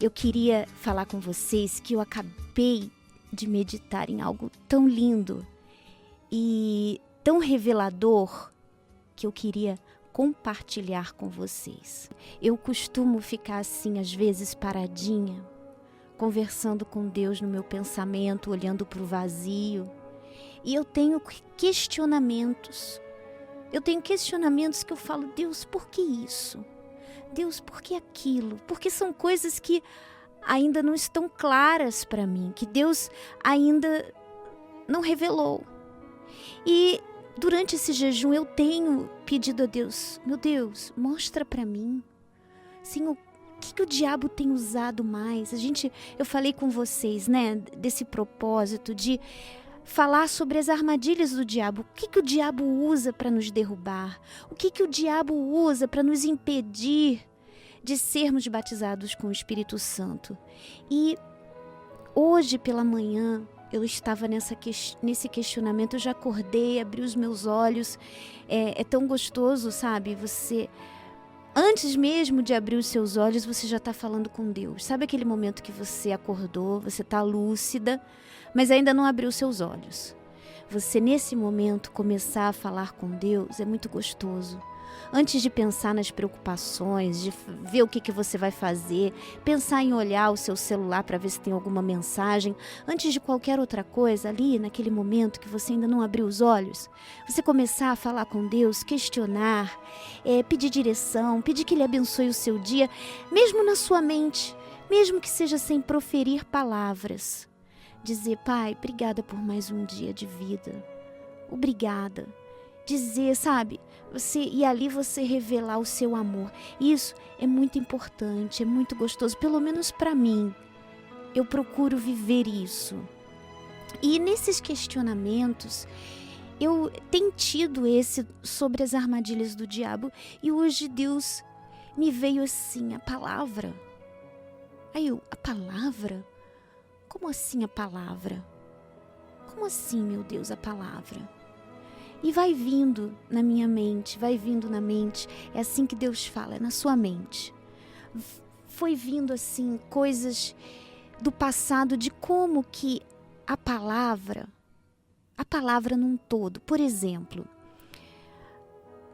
eu queria falar com vocês que eu acabei de meditar em algo tão lindo e tão revelador que eu queria compartilhar com vocês. Eu costumo ficar assim, às vezes, paradinha, conversando com Deus no meu pensamento, olhando para o vazio. E eu tenho questionamentos. Eu tenho questionamentos que eu falo, Deus, por que isso? Deus, por que aquilo? Porque são coisas que ainda não estão claras para mim, que Deus ainda não revelou. E durante esse jejum eu tenho pedido a Deus, meu Deus, mostra para mim, Senhor, o que o diabo tem usado mais? Eu falei com vocês, né, desse propósito de falar sobre as armadilhas do diabo. O que o diabo usa para nos derrubar? O que o diabo usa para nos impedir de sermos batizados com o Espírito Santo? E hoje pela manhã eu estava nesse questionamento, eu já acordei, abri os meus olhos. É tão gostoso, sabe? Você, antes mesmo de abrir os seus olhos, você já está falando com Deus. Sabe aquele momento que você acordou, você está lúcida, mas ainda não abriu seus olhos? Você, nesse momento, começar a falar com Deus é muito gostoso. Antes de pensar nas preocupações, de ver o que você vai fazer, pensar em olhar o seu celular para ver se tem alguma mensagem, antes de qualquer outra coisa, ali naquele momento que você ainda não abriu os olhos, você começar a falar com Deus, questionar, pedir direção, pedir que Ele abençoe o seu dia, mesmo na sua mente, mesmo que seja sem proferir palavras. Dizer, Pai, obrigada por mais um dia de vida. Obrigada. Dizer, sabe, e ali você revelar o seu amor. Isso é muito importante, é muito gostoso, pelo menos para mim. Eu procuro viver isso. E nesses questionamentos, eu tenho tido esse sobre as armadilhas do diabo, e hoje Deus me veio assim, a palavra. Aí a palavra? Como assim a palavra? Como assim, meu Deus, a palavra? E vai vindo na minha mente, vai vindo na mente. É assim que Deus fala, é na sua mente. Foi vindo assim coisas do passado, de como que a palavra num todo. Por exemplo,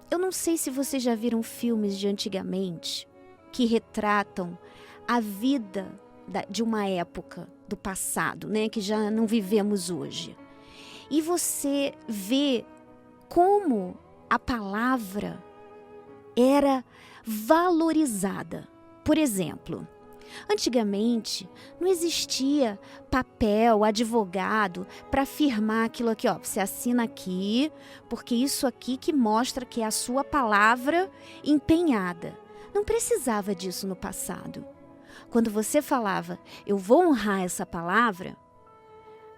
eu não sei se vocês já viram filmes de antigamente que retratam a vida de uma época do passado, né, que já não vivemos hoje. E você vê como a palavra era valorizada. Por exemplo, antigamente não existia papel, advogado para afirmar aquilo aqui, ó, você assina aqui, porque isso aqui que mostra que é a sua palavra empenhada. Não precisava disso no passado. Quando você falava, eu vou honrar essa palavra,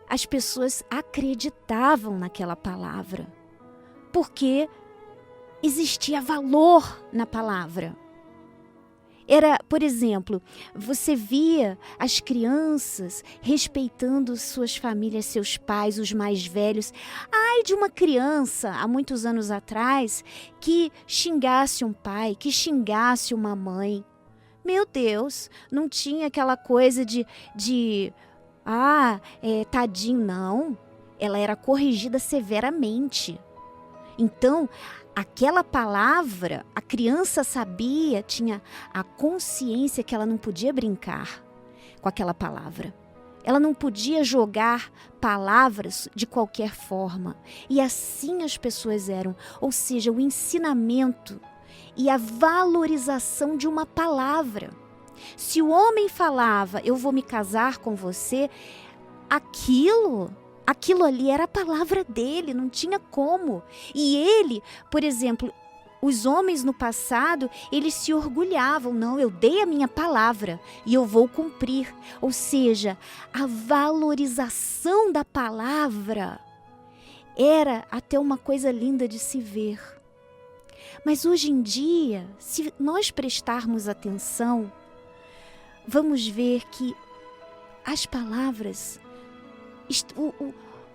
as pessoas acreditavam naquela palavra. Porque existia valor na palavra. Era, por exemplo, você via as crianças respeitando suas famílias, seus pais, os mais velhos. Ai de uma criança, há muitos anos atrás, que xingasse um pai, que xingasse uma mãe. Meu Deus, não tinha aquela coisa tadinho, não. Ela era corrigida severamente. Então, aquela palavra, a criança sabia, tinha a consciência que ela não podia brincar com aquela palavra. Ela não podia jogar palavras de qualquer forma. E assim as pessoas eram. Ou seja, o ensinamento e a valorização de uma palavra. Se o homem falava, eu vou me casar com você, aquilo ali era a palavra dele, não tinha como. E ele, por exemplo, os homens no passado, eles se orgulhavam. Não, eu dei a minha palavra e eu vou cumprir. Ou seja, a valorização da palavra era até uma coisa linda de se ver. Mas hoje em dia, se nós prestarmos atenção, vamos ver que as palavras...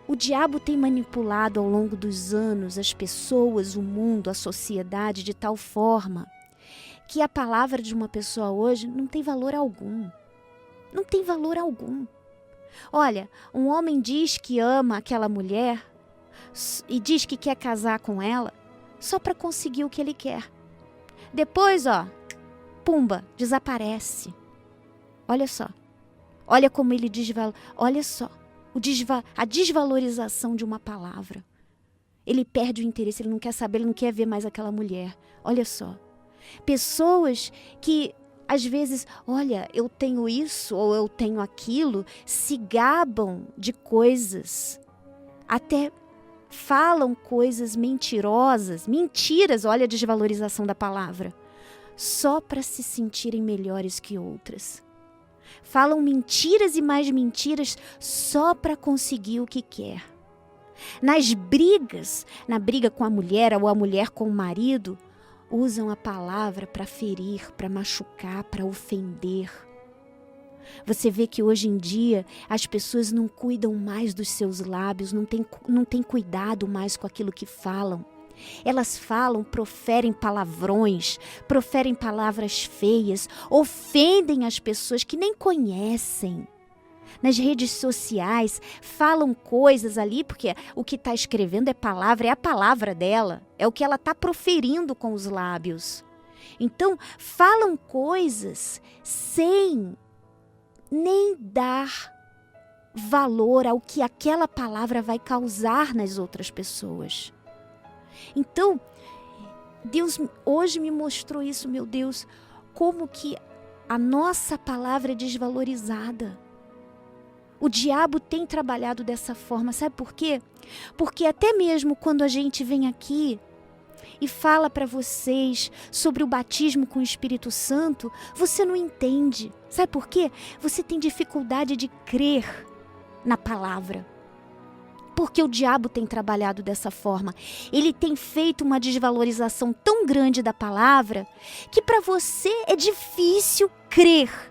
O diabo tem manipulado ao longo dos anos as pessoas, o mundo, a sociedade de tal forma que a palavra de uma pessoa hoje não tem valor algum. Não tem valor algum. Olha, um homem diz que ama aquela mulher e diz que quer casar com ela só para conseguir o que ele quer. Depois, pumba, desaparece. Olha só. Olha como ele olha só, a desvalorização de uma palavra. Ele perde o interesse, ele não quer saber, ele não quer ver mais aquela mulher. Olha só. Pessoas que, às vezes, olha, eu tenho isso ou eu tenho aquilo, se gabam de coisas, até falam coisas mentirosas, mentiras, olha a desvalorização da palavra, só para se sentirem melhores que outras. Falam mentiras e mais mentiras só para conseguir o que quer. Nas brigas, na briga com a mulher ou a mulher com o marido, usam a palavra para ferir, para machucar, para ofender. Você vê que hoje em dia as pessoas não cuidam mais dos seus lábios, não têm cuidado mais com aquilo que falam. Elas falam, proferem palavrões, proferem palavras feias, ofendem as pessoas que nem conhecem. Nas redes sociais, falam coisas ali, porque o que está escrevendo é a palavra dela, é o que ela está proferindo com os lábios. Então, falam coisas sem nem dar valor ao que aquela palavra vai causar nas outras pessoas. Então, Deus hoje me mostrou isso, meu Deus, como que a nossa palavra é desvalorizada. O diabo tem trabalhado dessa forma, sabe por quê? Porque até mesmo quando a gente vem aqui e fala para vocês sobre o batismo com o Espírito Santo, você não entende. Sabe por quê? Você tem dificuldade de crer na palavra. Porque o diabo tem trabalhado dessa forma. Ele tem feito uma desvalorização tão grande da palavra que para você é difícil crer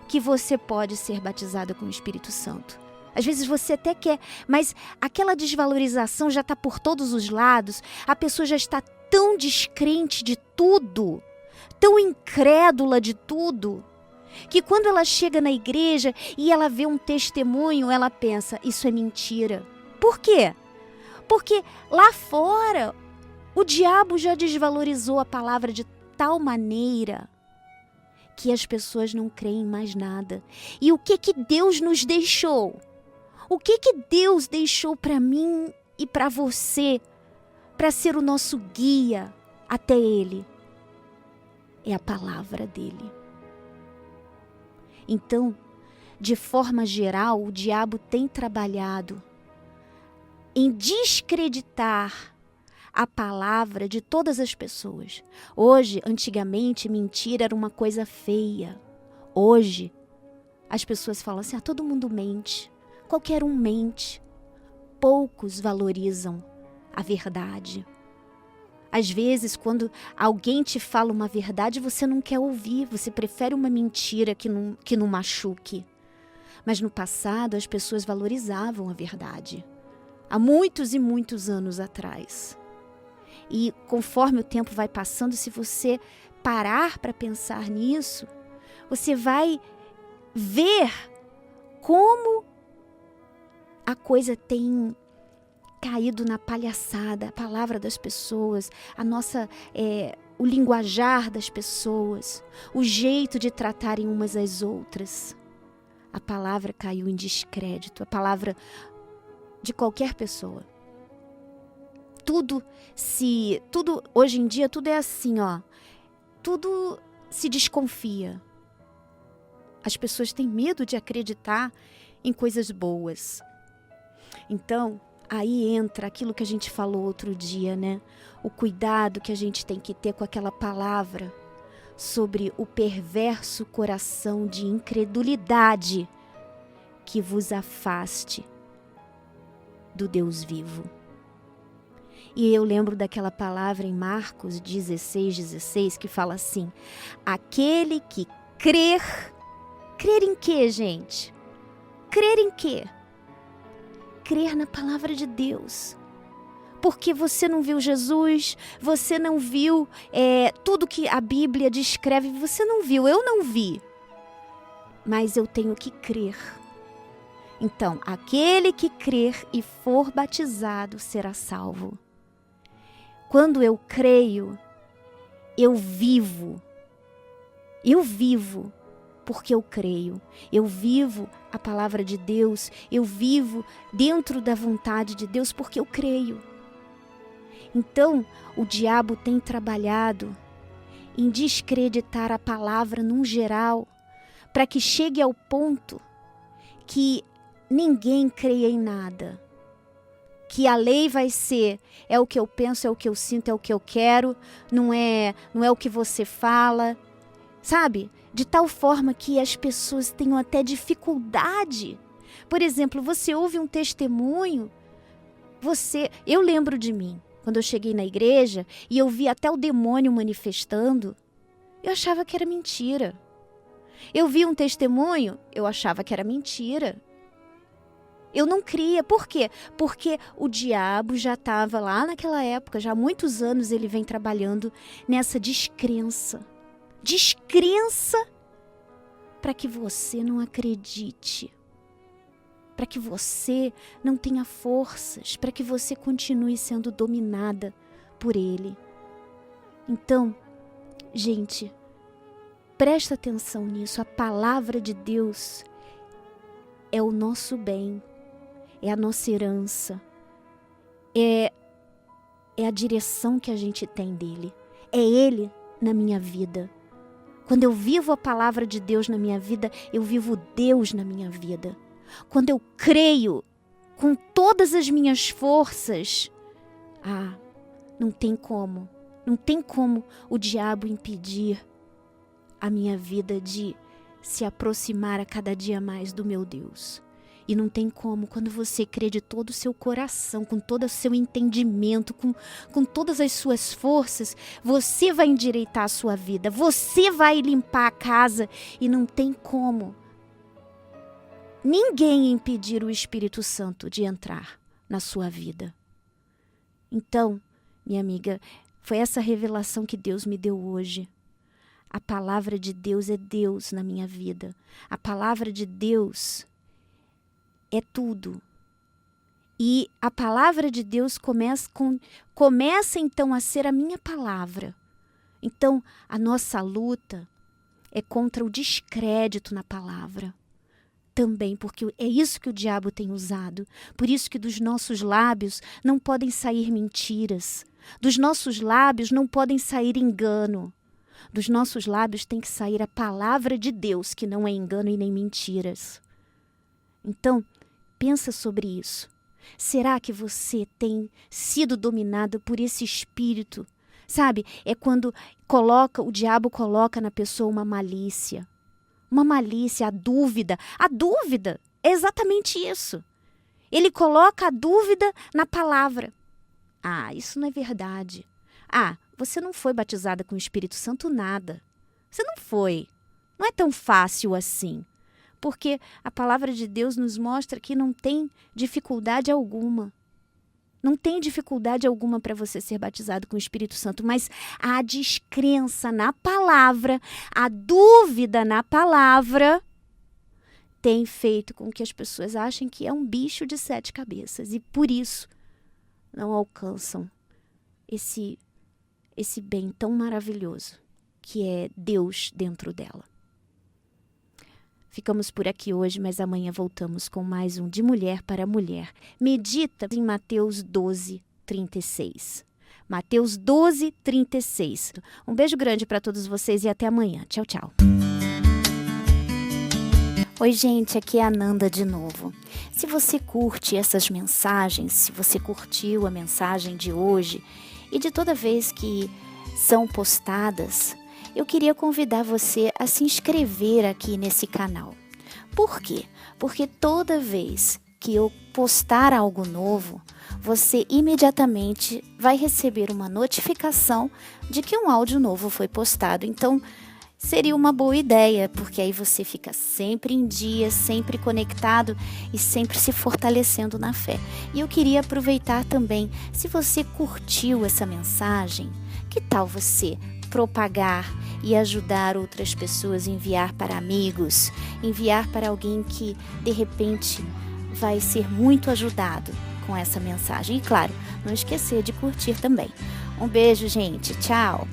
que você pode ser batizada com o Espírito Santo. Às vezes você até quer, mas aquela desvalorização já está por todos os lados. A pessoa já está tão descrente de tudo, tão incrédula de tudo, que quando ela chega na igreja e ela vê um testemunho, ela pensa, isso é mentira. Por quê? Porque lá fora o diabo já desvalorizou a palavra de tal maneira que as pessoas não creem em mais nada. E o que Deus nos deixou? O que Deus deixou para mim e para você, para ser o nosso guia até Ele? É a palavra dele. Então, de forma geral, o diabo tem trabalhado em descreditar a palavra de todas as pessoas. Hoje, antigamente, mentira era uma coisa feia. Hoje, as pessoas falam assim, todo mundo mente, qualquer um mente. Poucos valorizam a verdade. Às vezes, quando alguém te fala uma verdade, você não quer ouvir, você prefere uma mentira que não machuque. Mas no passado, as pessoas valorizavam a verdade. Há muitos e muitos anos atrás. E conforme o tempo vai passando, se você parar para pensar nisso, você vai ver como a coisa tem caído na palhaçada, a palavra das pessoas, o linguajar das pessoas, o jeito de tratarem umas às outras. A palavra caiu em descrédito, a palavra de qualquer pessoa. Tudo hoje em dia, tudo é assim, tudo se desconfia. As pessoas têm medo de acreditar em coisas boas. Então, aí entra aquilo que a gente falou outro dia, né? O cuidado que a gente tem que ter com aquela palavra sobre o perverso coração de incredulidade que vos afaste do Deus vivo. E eu lembro daquela palavra em Marcos 16, que fala assim, aquele que crer em quê, gente? Crer em quê? Crer na palavra de Deus. Porque você não viu Jesus, você não viu tudo que a Bíblia descreve, você não viu, eu não vi. mas eu tenho que crer. Então, aquele que crer e for batizado será salvo. Quando eu creio, eu vivo. Eu vivo porque eu creio. Eu vivo a palavra de Deus. Eu vivo dentro da vontade de Deus porque eu creio. Então, o diabo tem trabalhado em descreditar a palavra num geral, para que chegue ao ponto que ninguém creia em nada. Que a lei vai ser, é o que eu penso, é o que eu sinto, é o que eu quero, não é o que você fala, sabe? De tal forma que as pessoas tenham até dificuldade. Por exemplo, você ouve um testemunho, eu lembro de mim, quando eu cheguei na igreja e eu vi até o demônio manifestando, eu achava que era mentira. Eu vi um testemunho, eu achava que era mentira. Eu não cria. Por quê? Porque o diabo já estava lá naquela época, já há muitos anos ele vem trabalhando nessa descrença. Descrença para que você não acredite, para que você não tenha forças, para que você continue sendo dominada por ele. Então, gente, presta atenção nisso. A palavra de Deus é o nosso bem. É a nossa herança, é a direção que a gente tem dele, é ele na minha vida. Quando eu vivo a palavra de Deus na minha vida, eu vivo Deus na minha vida. Quando eu creio com todas as minhas forças, não tem como o diabo impedir a minha vida de se aproximar a cada dia mais do meu Deus. E não tem como, quando você crê de todo o seu coração, com todo o seu entendimento, com todas as suas forças, você vai endireitar a sua vida, você vai limpar a casa e não tem como ninguém impedir o Espírito Santo de entrar na sua vida. Então, minha amiga, foi essa revelação que Deus me deu hoje. A palavra de Deus é Deus na minha vida. A palavra de Deus é tudo. E a palavra de Deus começa então a ser a minha palavra. Então, a nossa luta é contra o descrédito na palavra. Também, porque é isso que o diabo tem usado. Por isso que dos nossos lábios não podem sair mentiras. Dos nossos lábios não podem sair engano. Dos nossos lábios tem que sair a palavra de Deus, que não é engano e nem mentiras. Então, pensa sobre isso. Será que você tem sido dominado por esse espírito? Sabe, é quando o diabo coloca na pessoa uma malícia. Uma malícia, a dúvida. A dúvida é exatamente isso. Ele coloca a dúvida na palavra. Isso não é verdade. Você não foi batizada com o Espírito Santo, nada. Você não foi. Não é tão fácil assim. Porque a palavra de Deus nos mostra que não tem dificuldade alguma. Não tem dificuldade alguma para você ser batizado com o Espírito Santo, mas a descrença na palavra, a dúvida na palavra, tem feito com que as pessoas achem que é um bicho de 7 cabeças e por isso não alcançam esse bem tão maravilhoso que é Deus dentro dela. Ficamos por aqui hoje, mas amanhã voltamos com mais um De Mulher para Mulher. Medita em Mateus 12, 36. Mateus 12, 36. Um beijo grande para todos vocês e até amanhã. Tchau, tchau. Oi, gente, aqui é a Nanda de novo. Se você curte essas mensagens, se você curtiu a mensagem de hoje e de toda vez que são postadas, eu queria convidar você a se inscrever aqui nesse canal. Por quê? Porque toda vez que eu postar algo novo, você imediatamente vai receber uma notificação de que um áudio novo foi postado. Então, seria uma boa ideia, porque aí você fica sempre em dia, sempre conectado e sempre se fortalecendo na fé. E eu queria aproveitar também, se você curtiu essa mensagem, que tal você propagar e ajudar outras pessoas, enviar para amigos, enviar para alguém que de repente vai ser muito ajudado com essa mensagem. E claro, não esquecer de curtir também. Um beijo, gente. Tchau!